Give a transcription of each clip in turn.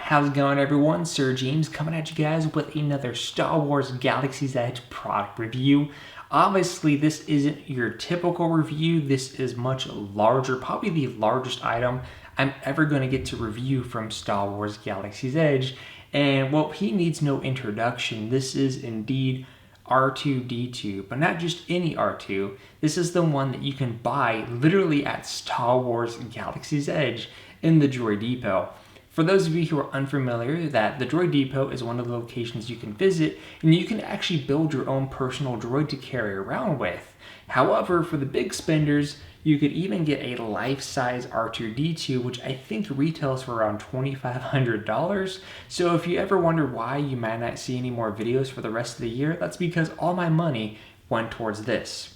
How's it going, everyone? SirJames coming at you guys with another Star Wars Galaxy's Edge product review. Obviously, this isn't your typical review. This is much larger, probably the largest item I'm ever going to get to review from Star Wars Galaxy's Edge. And, well, he needs no introduction. This is indeed R2-D2, but not just any R2. This is the one that you can buy literally at Star Wars Galaxy's Edge in the Droid Depot. For those of you who are unfamiliar, that the Droid Depot is one of the locations you can visit, and you can actually build your own personal droid to carry around with. However, for the big spenders, you could even get a life-size R2-D2, which I think retails for around $2,500. So if you ever wonder why you might not see any more videos for the rest of the year, that's because all my money went towards this.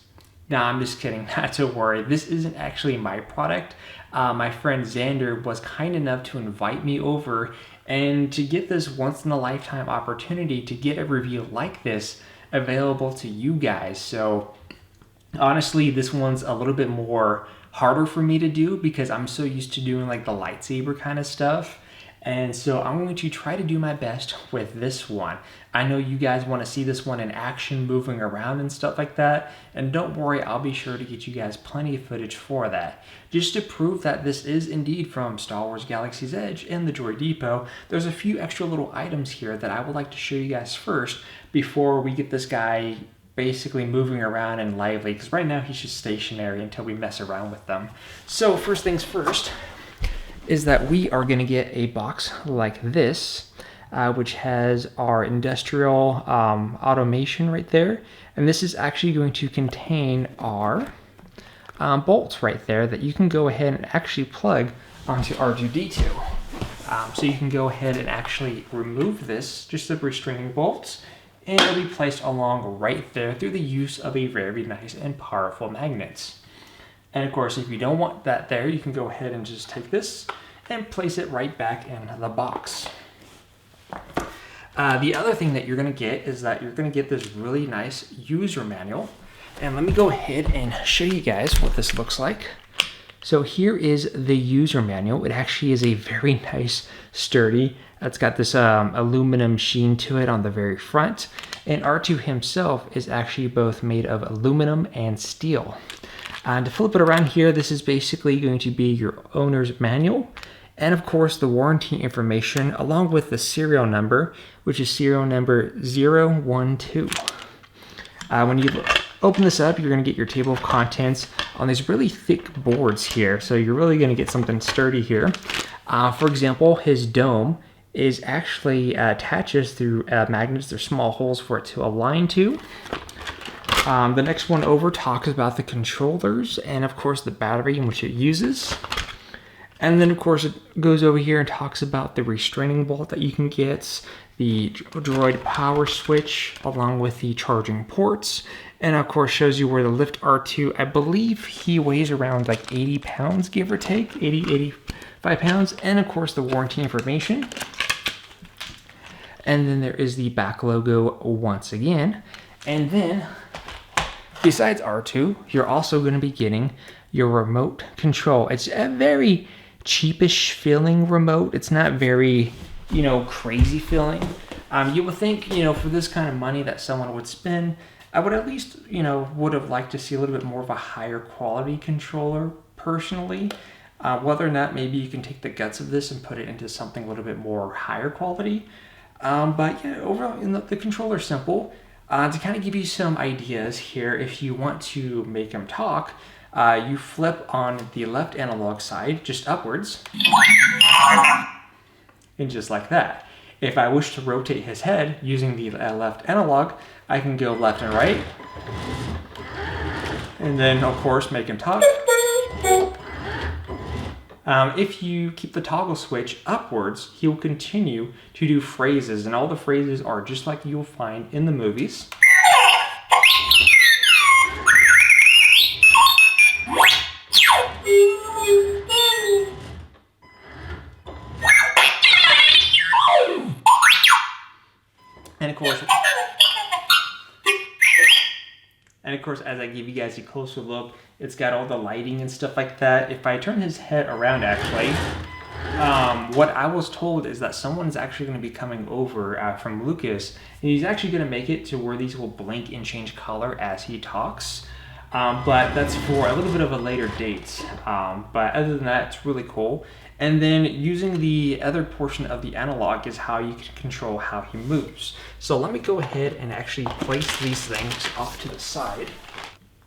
Now, I'm just kidding, not to worry. This isn't actually my product. My friend Xander was kind enough to invite me over and to get this once-in-a-lifetime opportunity to get a review like this available to you guys. So honestly, this one's a little bit more harder for me to do because I'm so used to doing like the lightsaber kind of stuff. And so I'm going to try to do my best with this one. I know you guys want to see this one in action, moving around and stuff like that. And don't worry, I'll be sure to get you guys plenty of footage for that. Just to prove that this is indeed from Star Wars Galaxy's Edge in the Droid Depot, there's a few extra little items here that I would like to show you guys first before we get this guy basically moving around and lively. Because right now he's just stationary until we mess around with them. So first things first is that we are going to get a box like this, which has our industrial automation right there. And this is actually going to contain our bolts right there that you can go ahead and actually plug onto R2-D2. So you can go ahead and actually remove this, just the restraining bolts, and it'll be placed along right there through the use of a very nice and powerful magnets. And of course, if you don't want that there, you can go ahead and just take this and place it right back in the box. The other thing that you're going to get is that you're going to get this really nice user manual. And let me go ahead and show you guys what this looks like. So here is the user manual. It actually is a very nice, sturdy. It's got this aluminum sheen to it on the very front. And R2 himself is actually both made of aluminum and steel. To flip it around here, this is basically going to be your owner's manual. And of course, the warranty information, along with the serial number, which is serial number 012. When you open this up, you're going to get your table of contents on these really thick boards here. So you're really going to get something sturdy here. For example, his dome is actually attaches through magnets. There's small holes for it to align to. The next one over talks about the controllers and of course the battery in which it uses. And then of course it goes over here and talks about the restraining bolt that you can get, the droid power switch along with the charging ports, and of course shows you where the Lift R2, I believe he weighs around like 80 pounds, give or take, 85 pounds, and of course the warranty information. And then there is the back logo once again. And then besides R2, you're also going to be getting your remote control. It's a very cheapish feeling remote. It's not very, crazy feeling. You would think, for this kind of money that someone would spend, I would at least, would have liked to see a little bit more of a higher quality controller personally. Whether or not maybe you can take the guts of this and put it into something a little bit more higher quality. But yeah, overall, the controller's simple. To kind of give you some ideas here, if you want to make him talk, you flip on the left analog side, just upwards, and just like that. If I wish to rotate his head using the left analog, I can go left and right, and then of course make him talk. If you keep the toggle switch upwards, he will continue to do phrases, and all the phrases are just like you'll find in the movies. And of course, as I give you guys a closer look, it's got all the lighting and stuff like that. If I turn his head around, actually, what I was told is that someone's actually going to be coming over from Lucas, and he's actually going to make it to where these will blink and change color as he talks. But that's for a little bit of a later date. But other than that, it's really cool. And then using the other portion of the analog is how you can control how he moves. So let me go ahead and actually place these things off to the side.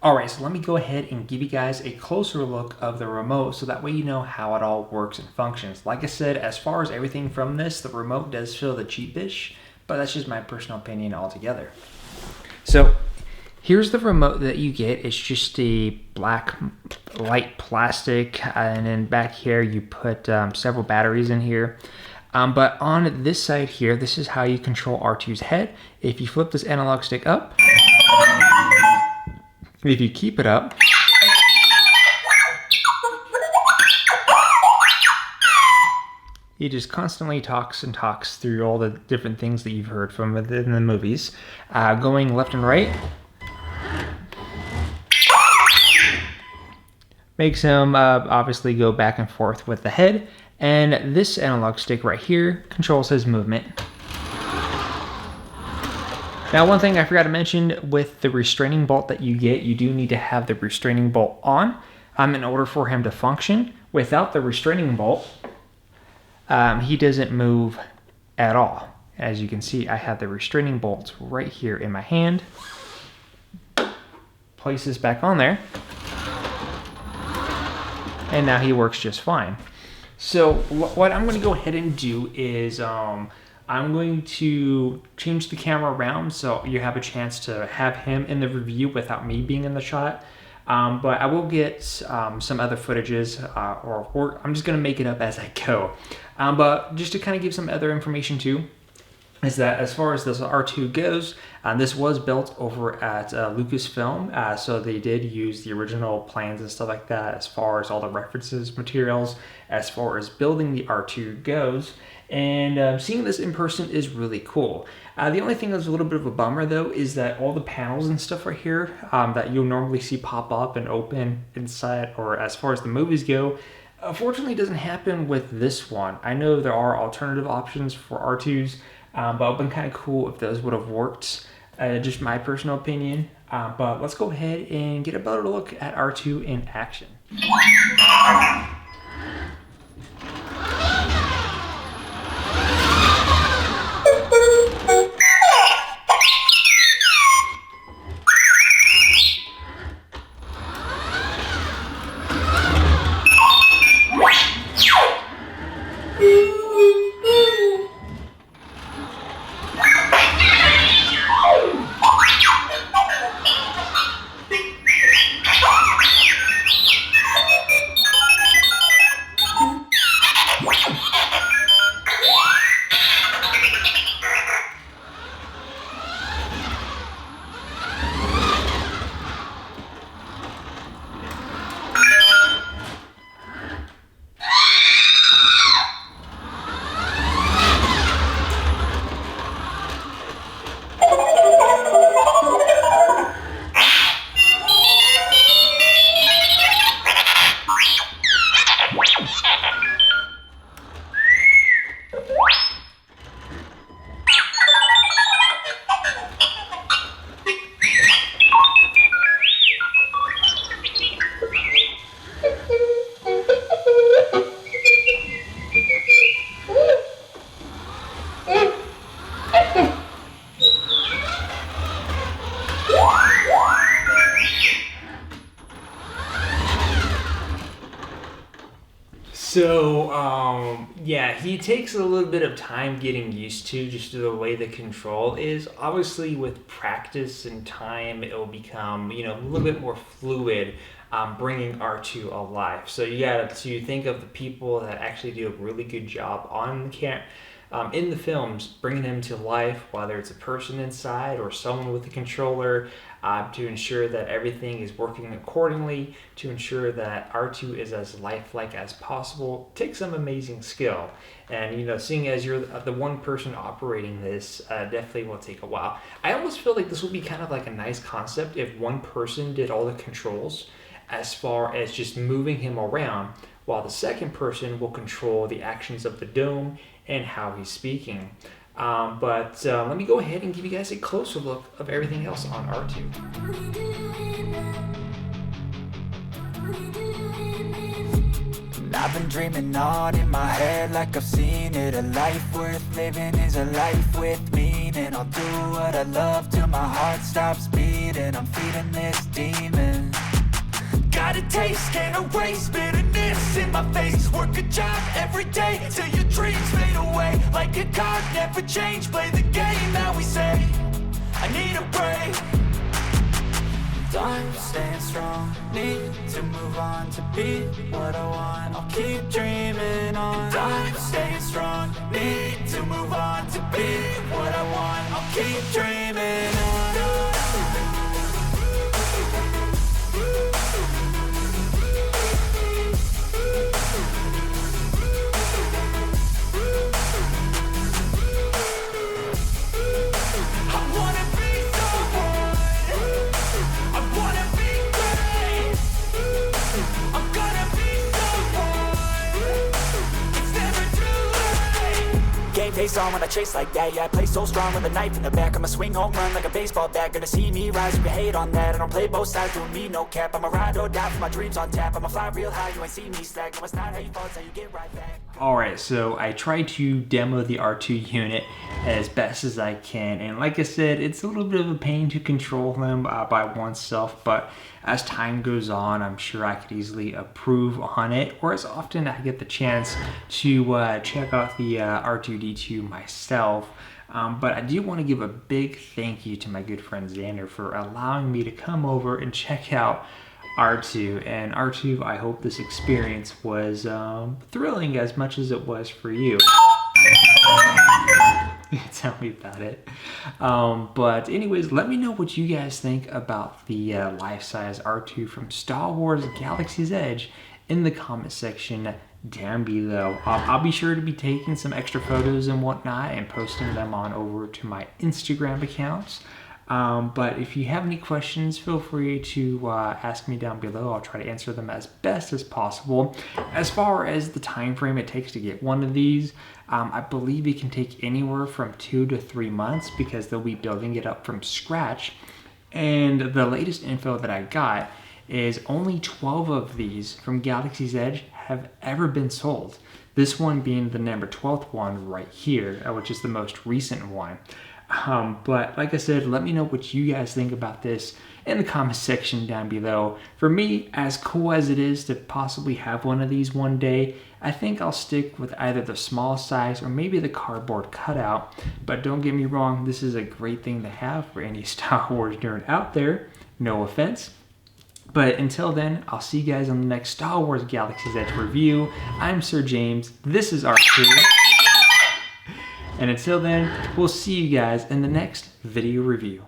All right, so let me go ahead and give you guys a closer look of the remote so that way you know how it all works and functions. Like I said, as far as everything from this, the remote does feel the cheapish, but that's just my personal opinion altogether. So here's the remote that you get. It's just a black light plastic, and then back here you put several batteries in here. But on this side here, this is how you control R2's head. If you flip this analog stick up, if you keep it up, he just constantly talks and talks through all the different things that you've heard from within the movies. Going left and right makes him obviously go back and forth with the head, and this analog stick right here controls his movement. Now, one thing I forgot to mention, with the restraining bolt that you get, you do need to have the restraining bolt on in order for him to function. Without the restraining bolt, he doesn't move at all. As you can see, I have the restraining bolts right here in my hand. Place this back on there, and now he works just fine. So what I'm going to go ahead and do is I'm going to change the camera around so you have a chance to have him in the review without me being in the shot. But I will get some other footages, or I'm just going to make it up as I go. But just to kind of give some other information too, is that as far as this R2 goes, this was built over at Lucasfilm, so they did use the original plans and stuff like that as far as all the references, materials, as far as building the R2 goes. And seeing this in person is really cool. The only thing that's a little bit of a bummer though is that all the panels and stuff right here that you'll normally see pop up and open inside, or as far as the movies go, unfortunately doesn't happen with this one. I know there are alternative options for R2s, but it would have been kind of cool if those would have worked. Just my personal opinion. But let's go ahead and get a better look at R2 in action. So, yeah, he takes a little bit of time getting used to just the way the control is. Obviously, with practice and time, it will become, a little bit more fluid, bringing R2 alive. So you got to think of the people that actually do a really good job on in the films, bringing him to life, whether it's a person inside or someone with a controller, to ensure that everything is working accordingly, to ensure that R2 is as lifelike as possible. Takes some amazing skill. And, seeing as you're the one person operating this, definitely will take a while. I almost feel like this would be kind of like a nice concept if one person did all the controls as far as just moving him around, while the second person will control the actions of the dome and how he's speaking. But let me go ahead and give you guys a closer look of everything else on R2. I've been dreaming on in my head like I've seen it. A life worth living is a life with meaning. I'll do what I love till my heart stops beating. I'm feeding this demon. Got a taste, can't erase bitterness in my face. Work a job every day till your dreams fade away. Like a card, never change, play the game that we say. I need a break. I'm staying strong, need to move on to be what I want. I'll keep dreaming on. I'm staying strong, need to move on to be what I want. I'll keep dreaming on. Face on when I chase like that. Yeah, I play so strong with a knife in the back. I'ma swing home run like a baseball bat. Gonna see me rise, you can hate on that. I don't play both sides, doing me no cap. I'ma ride or die for my dreams on tap. I'ma fly real high, you ain't see me slack. No, it's not how you fall, it's how you get right back. Alright, so I tried to demo the R2 unit as best as I can, and like I said, it's a little bit of a pain to control them by oneself, but as time goes on, I'm sure I could easily improve on it, or as often I get the chance to check out the R2-D2 myself. But I do want to give a big thank you to my good friend Xander for allowing me to come over and check out R2. And R2, I hope this experience was thrilling as much as it was for you. Tell me about it. But anyways, let me know what you guys think about the life-size R2 from Star Wars Galaxy's Edge in the comment section down below. I'll be sure to be taking some extra photos and whatnot and posting them on over to my Instagram accounts. But if you have any questions, feel free to ask me down below. I'll try to answer them as best as possible. As far as the time frame it takes to get one of these, I believe it can take anywhere from 2 to 3 months because they'll be building it up from scratch. And the latest info that I got is only 12 of these from Galaxy's Edge have ever been sold. This one being the number 12th one right here, which is the most recent one. But like I said, let me know what you guys think about this in the comment section down below. For me, as cool as it is to possibly have one of these one day, I think I'll stick with either the small size or maybe the cardboard cutout. But don't get me wrong, this is a great thing to have for any Star Wars nerd out there. No offense. But until then, I'll see you guys on the next Star Wars Galaxy's Edge review. I'm SirJames. This is R2. And until then, we'll see you guys in the next video review.